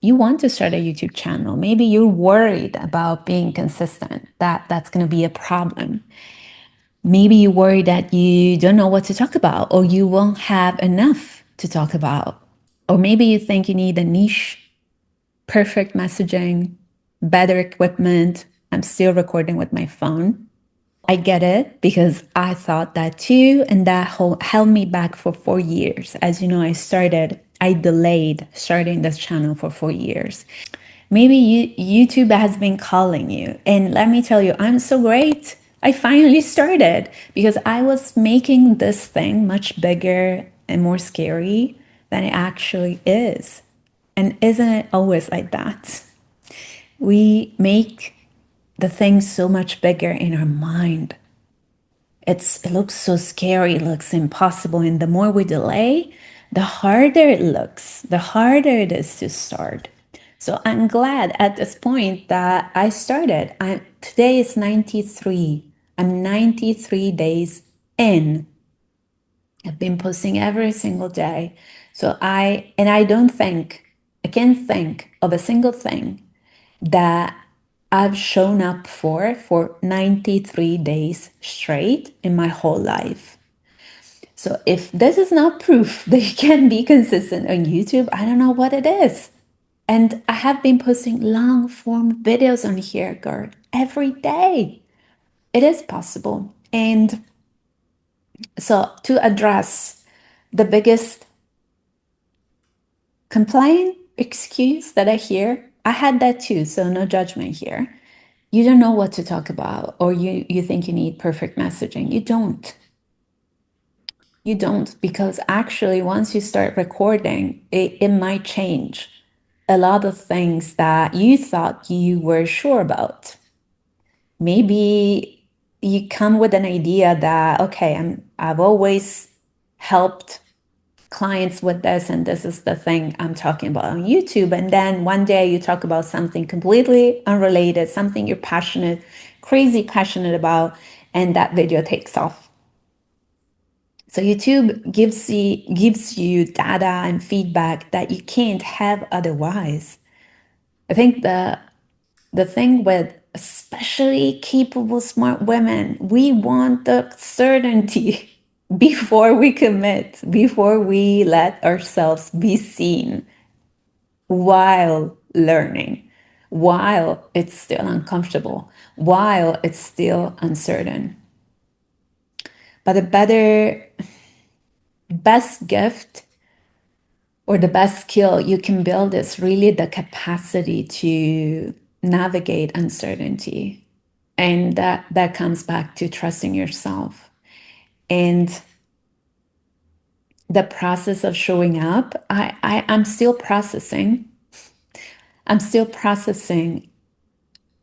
you want to start a YouTube channel. Maybe you're worried about being consistent, that's going to be a problem. Maybe you worry that you don't know what to talk about, or you won't have enough to talk about. Or maybe you think you need a niche, perfect messaging, better equipment. I'm still recording with my phone. I get it because I thought that too, and that held me back for 4 years. As you know, I delayed starting this channel for 4 years. Maybe YouTube has been calling you. And let me tell you, I'm so great. I finally started because I was making this thing much bigger and more scary than it actually is. And isn't it always like that? We make the thing so much bigger in our mind. It looks so scary, it looks impossible. And the more we delay, the harder it looks, the harder it is to start. So I'm glad at this point that I started. Today is 93. I'm 93 days in. I've been posting every single day. I can't think of a single thing that I've shown up for 93 days straight in my whole life. So if this is not proof that you can be consistent on YouTube, I don't know what it is. And I have been posting long form videos on here, girl, every day. It is possible. And so to address the biggest complaint, excuse that I hear, I had that too, so no judgment here. You don't know what to talk about, or you think you need perfect messaging. You don't. You don't, because actually, once you start recording, it might change a lot of things that you thought you were sure about. Maybe you come with an idea that, okay, I've always helped clients with this, and this is the thing I'm talking about on YouTube. And then one day you talk about something completely unrelated, something you're crazy passionate about, and that video takes off. So YouTube gives you data and feedback that you can't have otherwise. I think the thing with especially capable, smart women, we want the certainty before we commit, before we let ourselves be seen while learning, while it's still uncomfortable, while it's still uncertain. But best gift or the best skill you can build is really the capacity to navigate uncertainty. And that comes back to trusting yourself. And the process of showing up, I'm still processing. I'm still processing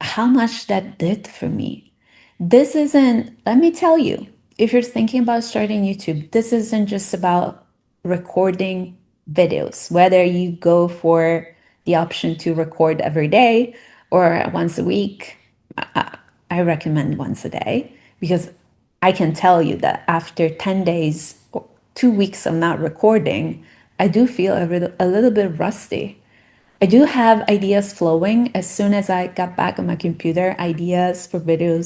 how much that did for me. This isn't, let me tell you, if you're thinking about starting YouTube, this isn't just about recording videos, whether you go for the option to record every day or once a week. I recommend once a day, because I can tell you that after 10 days or 2 weeks of not recording, I do feel a little bit rusty. I do have ideas flowing. As soon as I got back on my computer, ideas for videos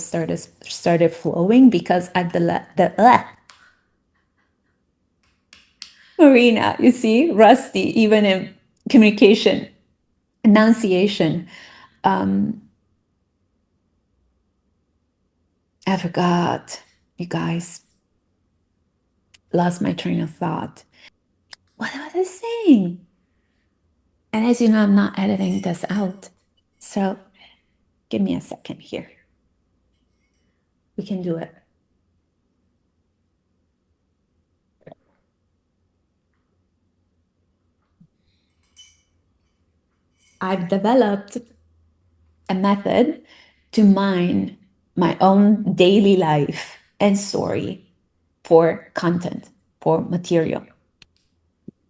started flowing because I've Marina, you see, rusty even in communication, enunciation. I forgot, you guys. Lost my train of thought. What was I saying? And as you know, I'm not editing this out. So give me a second here. We can do it. I've developed a method to mine my own daily life and story for content, for material,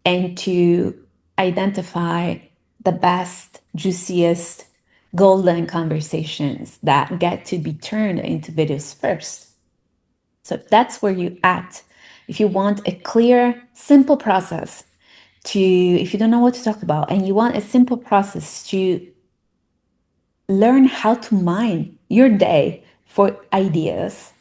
and to identify the best, juiciest, golden conversations that get to be turned into videos first. So that's where you at. If you want a clear, simple process if you don't know what to talk about and you want a simple process to learn how to mine your day for ideas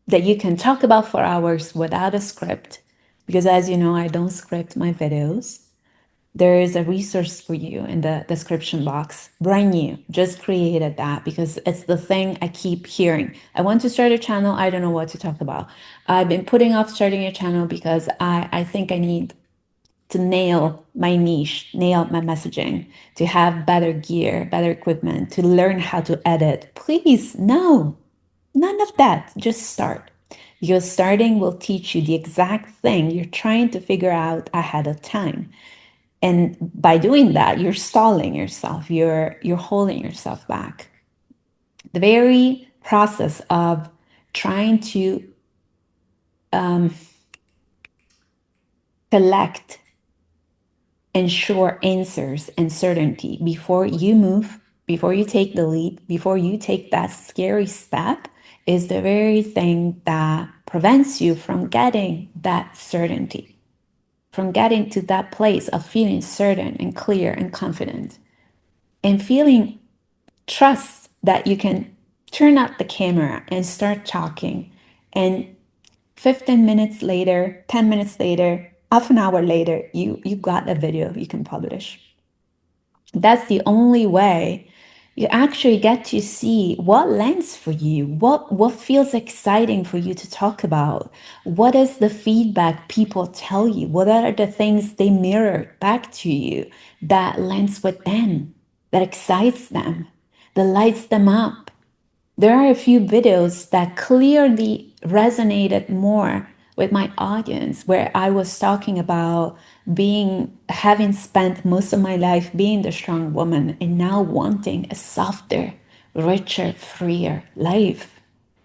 that you can talk about for hours without a script, because as you know, I don't script my videos. There is a resource for you in the description box. Brand new, just created that because it's the thing I keep hearing. I want to start a channel. I don't know what to talk about. I've been putting off starting a channel because I think I need to nail my niche, nail my messaging, to have better gear, better equipment, to learn how to edit. Please, no, none of that. Just start. Because starting will teach you the exact thing you're trying to figure out ahead of time. And by doing that, you're stalling yourself, you're holding yourself back. The very process of trying to collect ensure answers and certainty before you move, before you take the lead, before you take that scary step is the very thing that prevents you from getting that certainty, from getting to that place of feeling certain and clear and confident and feeling trust that you can turn up the camera and start talking. And 15 minutes later, 10 minutes later, half an hour later, you got a video you can publish. That's the only way you actually get to see what lands for you, what feels exciting for you to talk about, what is the feedback people tell you, what are the things they mirror back to you that lands with them, that excites them, that lights them up. There are a few videos that clearly resonated more with my audience where I was talking about having spent most of my life being the strong woman and now wanting a softer, richer, freer life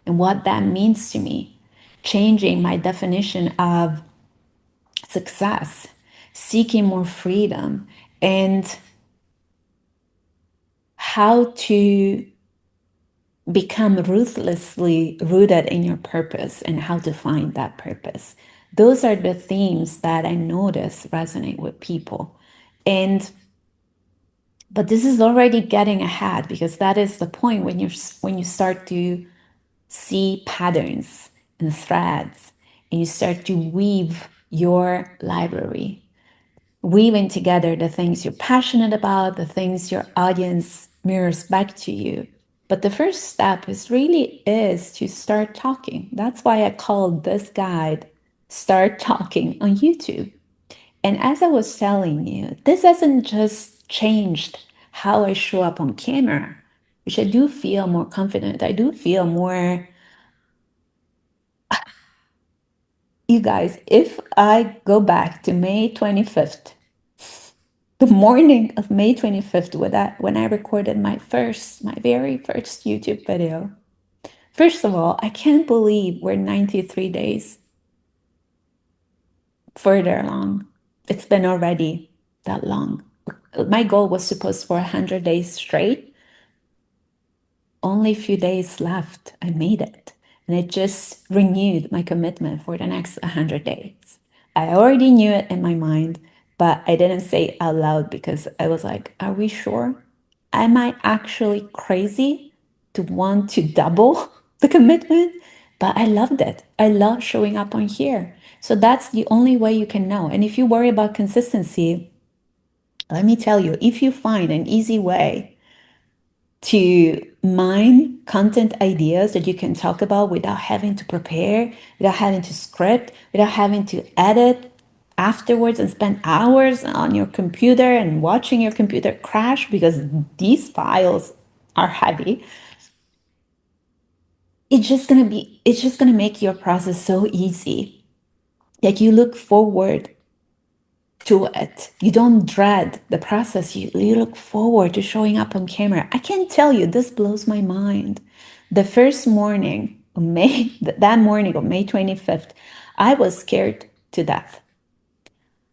and what that means to me, changing my definition of success, seeking more freedom, and how to become ruthlessly rooted in your purpose and how to find that purpose. Those are the themes that I notice resonate with people. And but this is already getting ahead because that is the point when you start to see patterns and threads and you start to weave your library, weaving together the things you're passionate about, the things your audience mirrors back to you. But the first step is to start talking. That's why I called this guide Start Talking on YouTube. And as I was telling you, this hasn't just changed how I show up on camera, which I do feel more confident. I do feel more, you guys, if I go back to May 25th, the morning of May 25th, when I recorded my very first YouTube video. First of all, I can't believe we're 93 days further along. It's been already that long. My goal was supposed for 100 days straight. Only a few days left. I made it. And it just renewed my commitment for the next 100 days. I already knew it in my mind, but I didn't say it out loud because I was like, are we sure? Am I actually crazy to want to double the commitment? But I loved it. I love showing up on here. So that's the only way you can know. And if you worry about consistency, let me tell you, if you find an easy way to mine content ideas that you can talk about without having to prepare, without having to script, without having to edit afterwards and spend hours on your computer and watching your computer crash because these files are heavy. It's just gonna make your process so easy that you look forward to it. You don't dread the process. You look forward to showing up on camera. I can tell you, this blows my mind. The first morning of May, that morning of May 25th, I was scared to death.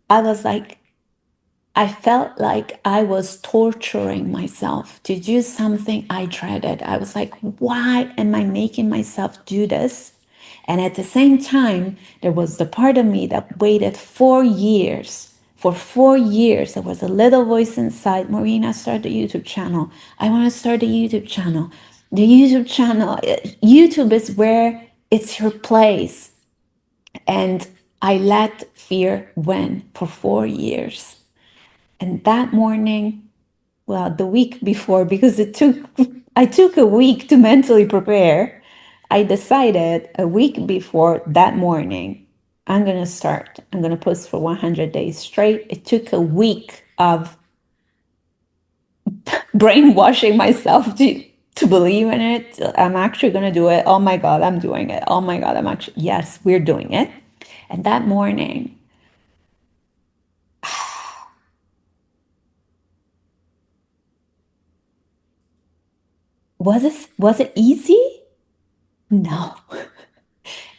I was like, I felt like I was torturing myself to do something I dreaded. I was like, why am I making myself do this? And at the same time, there was the part of me that waited 4 years For 4 years, there was a little voice inside, Marina, start a YouTube channel. I want to start a YouTube channel. The YouTube channel, YouTube is where it's your place. And I let fear win for 4 years. And that morning, well, the week before, because I took a week to mentally prepare. I decided a week before that morning, I'm going to start. I'm going to post for 100 days straight. It took a week of brainwashing myself to believe in it. I'm actually going to do it. Oh my God, I'm doing it. Oh my God, yes, we're doing it. And that morning, was it easy? No,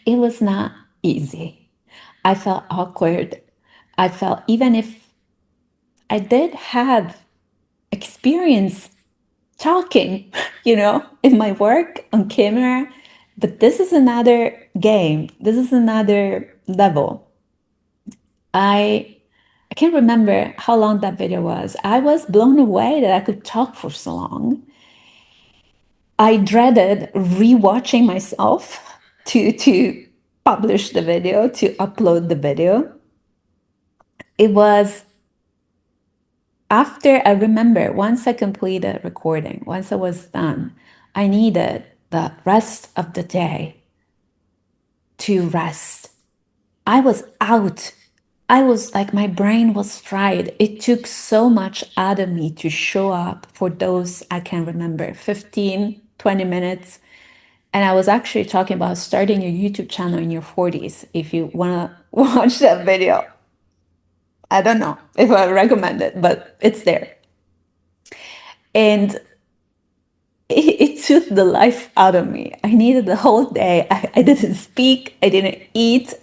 it was not easy. I felt awkward. I felt, even if I did have experience talking, in my work on camera, but this is another game. This is another level. I can't remember how long that video was. I was blown away that I could talk for so long. I dreaded rewatching myself to publish the video, to upload the video. It was after, I remember, once I completed recording, once I was done, I needed the rest of the day to rest. I was out. I was like, my brain was fried. It took so much out of me to show up for those, I can remember, 15, 20 minutes. And I was actually talking about starting a YouTube channel in your 40s. If you want to watch that video, I don't know if I recommend it, but it's there. And it took the life out of me. I needed the whole day. I didn't speak. I didn't eat.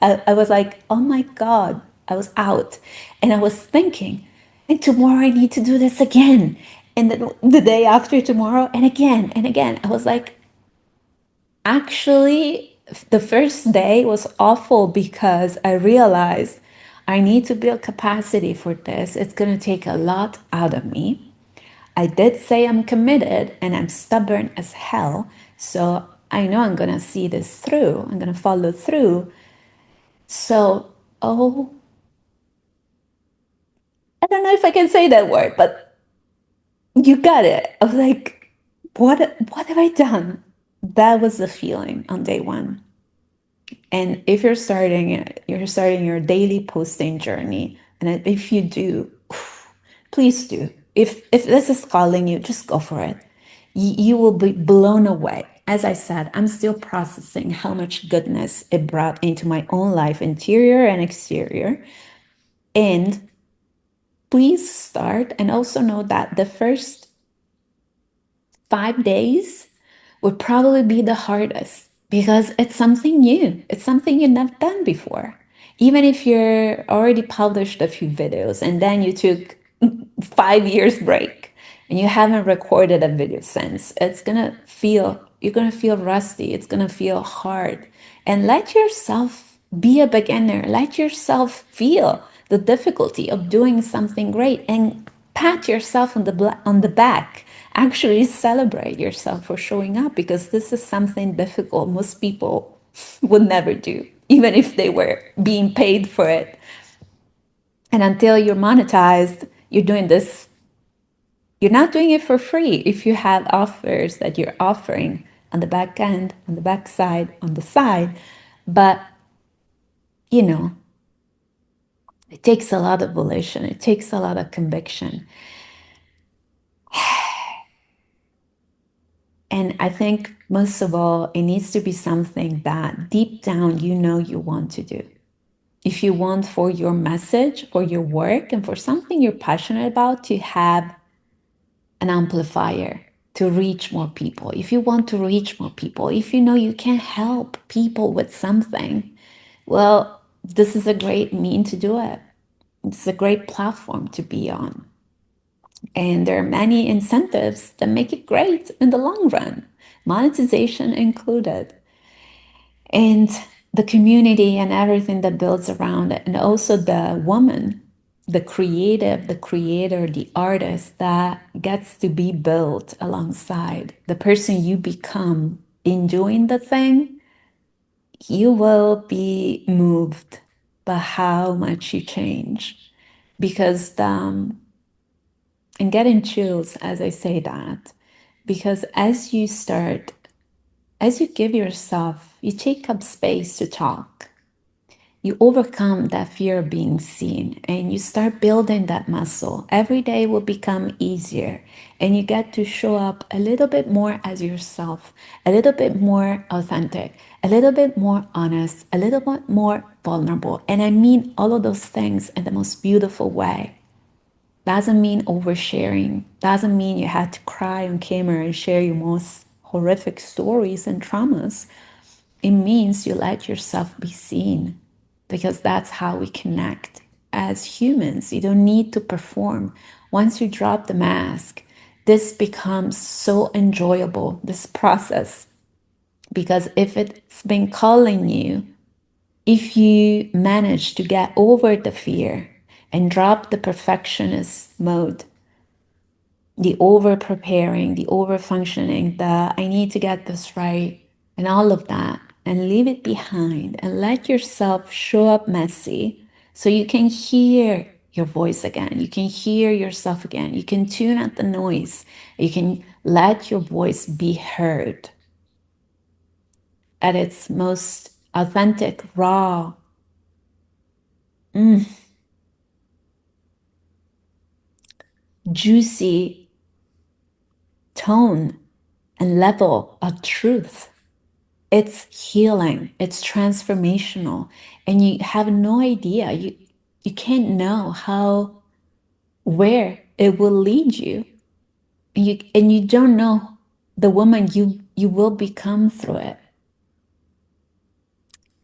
I was like, oh my God, I was out. And I was thinking, and tomorrow I need to do this again. And then the day after tomorrow, and again and again. I was like, actually, the first day was awful because I realized I need to build capacity for this. It's going to take a lot out of me. I did say I'm committed and I'm stubborn as hell. So I know I'm going to see this through. I'm going to follow through. So, oh, I don't know if I can say that word, but you got it. I was like, what have I done? That was the feeling on day one. And if you're starting your daily posting journey, and if you do, please do. If this is calling you, just go for it. You will be blown away. As I said, I'm still processing how much goodness it brought into my own life, interior and exterior. And please start, and also know that the first 5 days would probably be the hardest because it's something new. It's something you've never done before. Even if you're already published a few videos and then you took 5 years break and you haven't recorded a video since, you're gonna feel rusty. It's gonna feel hard. And let yourself be a beginner. Let yourself feel the difficulty of doing something great and pat yourself on the back. Actually celebrate yourself for showing up, because this is something difficult most people would never do, even if they were being paid for it. And until you're monetized, you're doing this. You're not doing it for free. If you have offers that you're offering on the back end, on the back side, on the side, but it takes a lot of volition. It takes a lot of conviction. And I think most of all, it needs to be something that deep down you want to do. If you want for your message, for your work, and for something you're passionate about to have an amplifier to reach more people, if you want to reach more people, if you know you can help people with something, well, this is a great mean to do it. It's a great platform to be on. And there are many incentives that make it great in the long run, monetization included. And the community and everything that builds around it. And also the woman the creative, the creator, the artist that gets to be built alongside the person you become in doing the thing, you will be moved by how much you change. Because, and getting chills as I say that, because as you give yourself, you take up space to talk, you overcome that fear of being seen and you start building that muscle. Every day will become easier and you get to show up a little bit more as yourself, a little bit more authentic, a little bit more honest, a little bit more vulnerable. And I mean all of those things in the most beautiful way. Doesn't mean oversharing, doesn't mean you had to cry on camera and share your most horrific stories and traumas. It means you let yourself be seen because that's how we connect as humans. You don't need to perform. Once you drop the mask, this becomes so enjoyable, this process. Because if it's been calling you, if you manage to get over the fear and drop the perfectionist mode, the over preparing, the over functioning, the I need to get this right, and all of that, and leave it behind and let yourself show up messy so you can hear your voice again. You can hear yourself again. You can tune out the noise. You can let your voice be heard at its most authentic, raw, juicy tone and level of truth. It's healing, it's transformational, and you have no idea. You can't know how where it will lead you. And you don't know the woman you will become through it.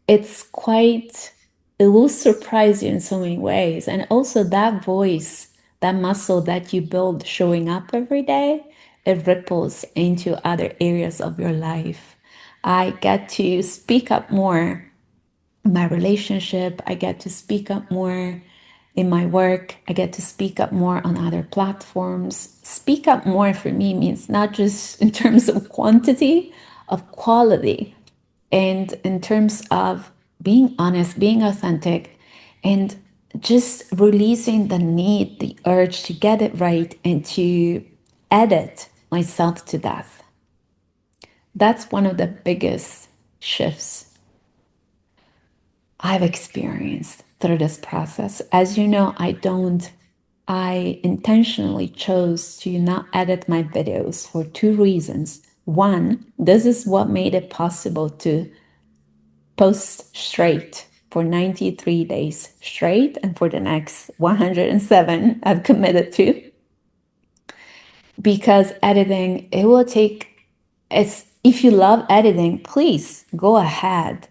It's quite, it will surprise you in so many ways. And also that voice, that muscle that you build showing up every day, it ripples into other areas of your life. I get to speak up more in my relationship. I get to speak up more in my work. I get to speak up more on other platforms. Speak up more for me means not just in terms of quantity, of quality, and in terms of being honest, being authentic, and just releasing the need, the urge to get it right and to edit myself to death. That's one of the biggest shifts I've experienced through this process. As you know, I intentionally chose to not edit my videos for two reasons. One, this is what made it possible to post straight for 93 days straight, and for the next 107, I've committed to. Because editing, it will take, it's, if you love editing, please go ahead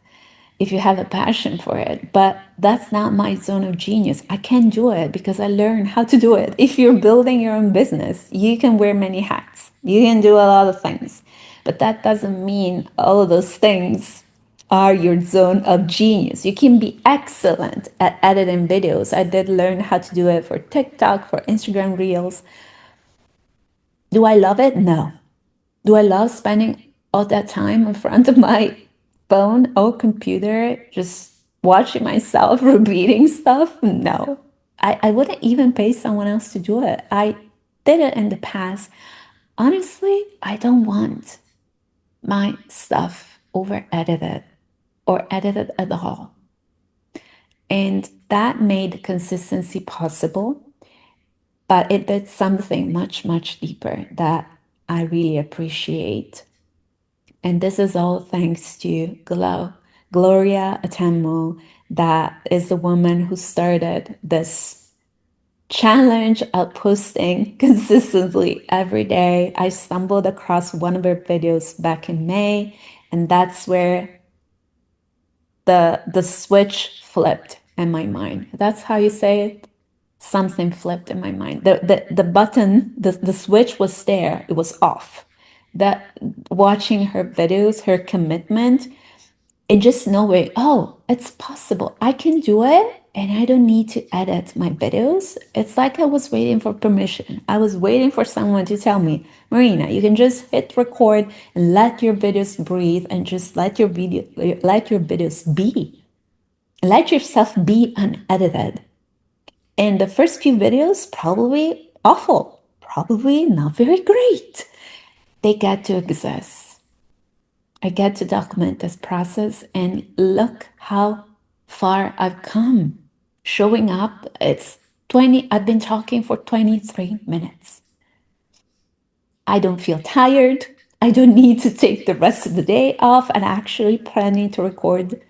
if you have a passion for it. But that's not my zone of genius. I can't do it because I learned how to do it. If you're building your own business, you can wear many hats. You can do a lot of things. But that doesn't mean all of those things are your zone of genius. You can be excellent at editing videos. I did learn how to do it for TikTok, for Instagram Reels. Do I love it? No. Do I love spending all that time in front of my phone or computer just watching myself repeating stuff? No. I wouldn't even pay someone else to do it. I did it in the past. Honestly, I don't want my stuff over edited or edited at all. And that made consistency possible, but it did something much, much deeper that I really appreciate. And this is all thanks to Gloria Atamo, that is the woman who started this challenge of posting consistently every day. I stumbled across one of her videos back in May, and that's where the switch flipped in my mind. That's how you say it. Something flipped in my mind. The button, the switch was there. It was off. That watching her videos, her commitment, and just knowing, oh, it's possible. I can do it. and I don't need to edit my videos. It's like I was waiting for permission. I was waiting for someone to tell me, Marina, you can just hit record and let your videos breathe and just let your videos be. Let yourself be unedited. And the first few videos, probably awful, probably not very great. They get to exist. I get to document this process and look how far I've come. Showing up, I've been talking for 23 minutes. I don't feel tired. I don't need to take the rest of the day off and actually planning to record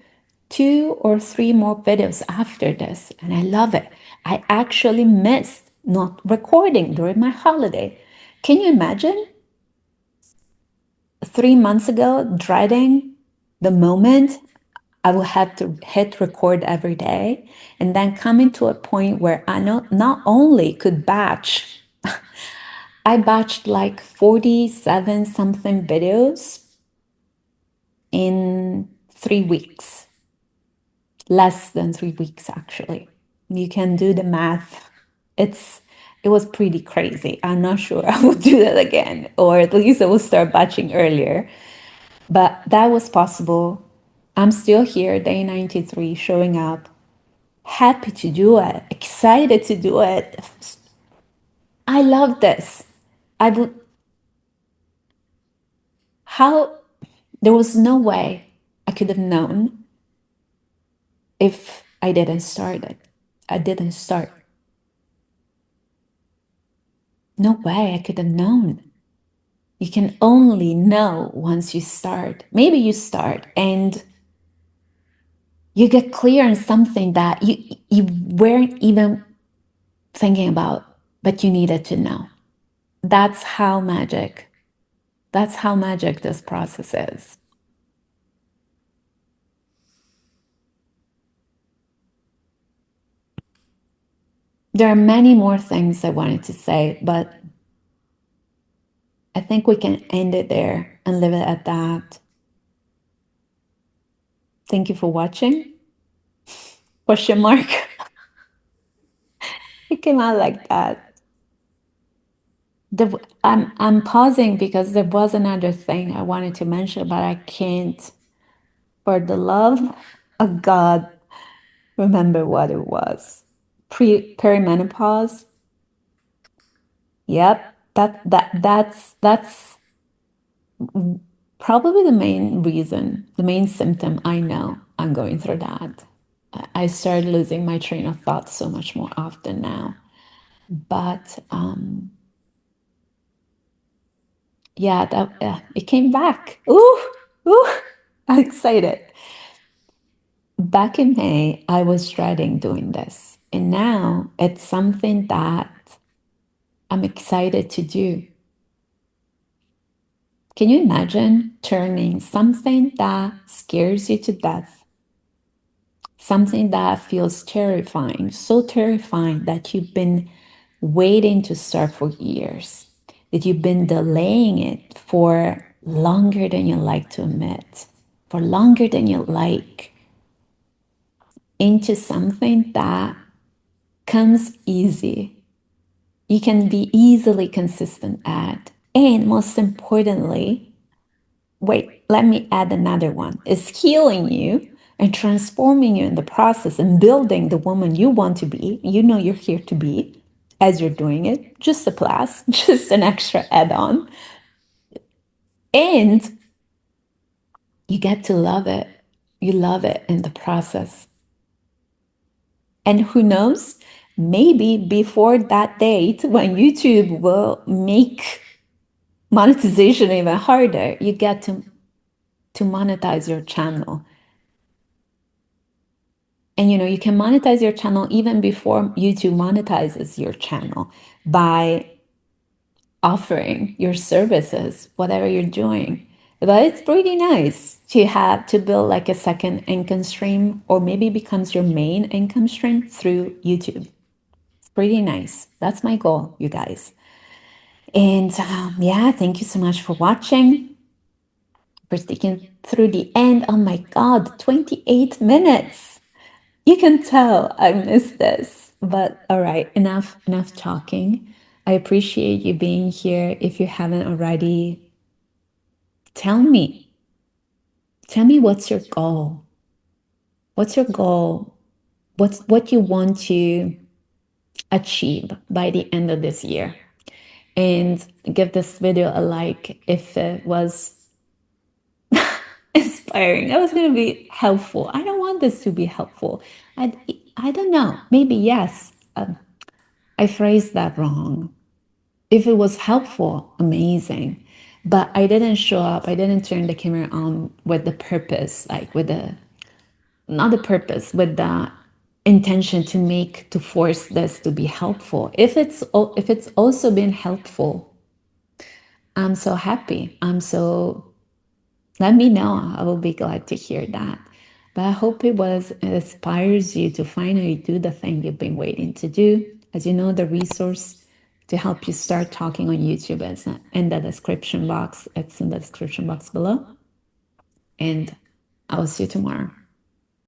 2 or 3 more videos after this. And I love it. I actually missed not recording during my holiday. Can you imagine 3 months ago dreading the moment I will have to hit record every day, and then coming to a point where I not only could batch, I batched like 47 something videos in 3 weeks, less than 3 weeks actually. You can do the math. It was pretty crazy. I'm not sure I will do that again, or at least I will start batching earlier. But that was possible. I'm still here, day 93, showing up, happy to do it, excited to do it. I love this. I would, how, there was no way I could have known if I didn't start it. I didn't start. No way I could have known. You can only know once you start. Maybe you start and you get clear on something that you weren't even thinking about, but you needed to know. That's how magic this process is. There are many more things I wanted to say, but I think we can end it there and leave it at that. Thank you for watching. Question mark. It came out like that. I'm pausing because there was another thing I wanted to mention, but I can't, for the love of God, remember what it was. Perimenopause. Yep, that's probably the main reason, the main symptom. I know I'm going through that. I started losing my train of thought so much more often now. But yeah, it came back. Ooh, ooh, I'm excited. Back in May, I was dreading doing this. And now it's something that I'm excited to do. Can you imagine turning something that scares you to death, something that feels terrifying, so terrifying that you've been waiting to start for years, that you've been delaying it for longer than you like to admit, for longer than you like, into something that comes easy, you can be easily consistent at, and most importantly, wait, let me add another one, is healing you and transforming you in the process and building the woman you want to be, you know you're here to be as you're doing it, just a plus, just an extra add-on. And you get to love it. You love it in the process. And who knows, maybe before that date when YouTube will make monetization even harder, you get to monetize your channel. And you can monetize your channel even before YouTube monetizes your channel by offering your services, whatever you're doing. But it's pretty nice to have to build like a second income stream, or maybe becomes your main income stream through YouTube. It's pretty nice. That's my goal, you guys. And yeah, thank you so much for watching, for sticking through the end. Oh my God, 28 minutes. You can tell I missed this. But all right, enough talking. I appreciate you being here. If you haven't already, tell me. Tell me what's your goal? What's your goal? What you want to achieve by the end of this year? And give this video a like if it was inspiring. That was going to be helpful. I don't want this to be helpful. I, I don't know. Maybe yes. I phrased that wrong. If it was helpful, amazing. But I didn't show up. I didn't turn the camera on with the purpose, like with the, not the purpose, with the intention to force this to be helpful. If it's also been helpful, I'm so happy. Let me know. I will be glad to hear that. But I hope it inspires you to finally do the thing you've been waiting to do. As you know, the resource to help you start talking on YouTube is in the description box. It's in the description box below. And I will see you tomorrow.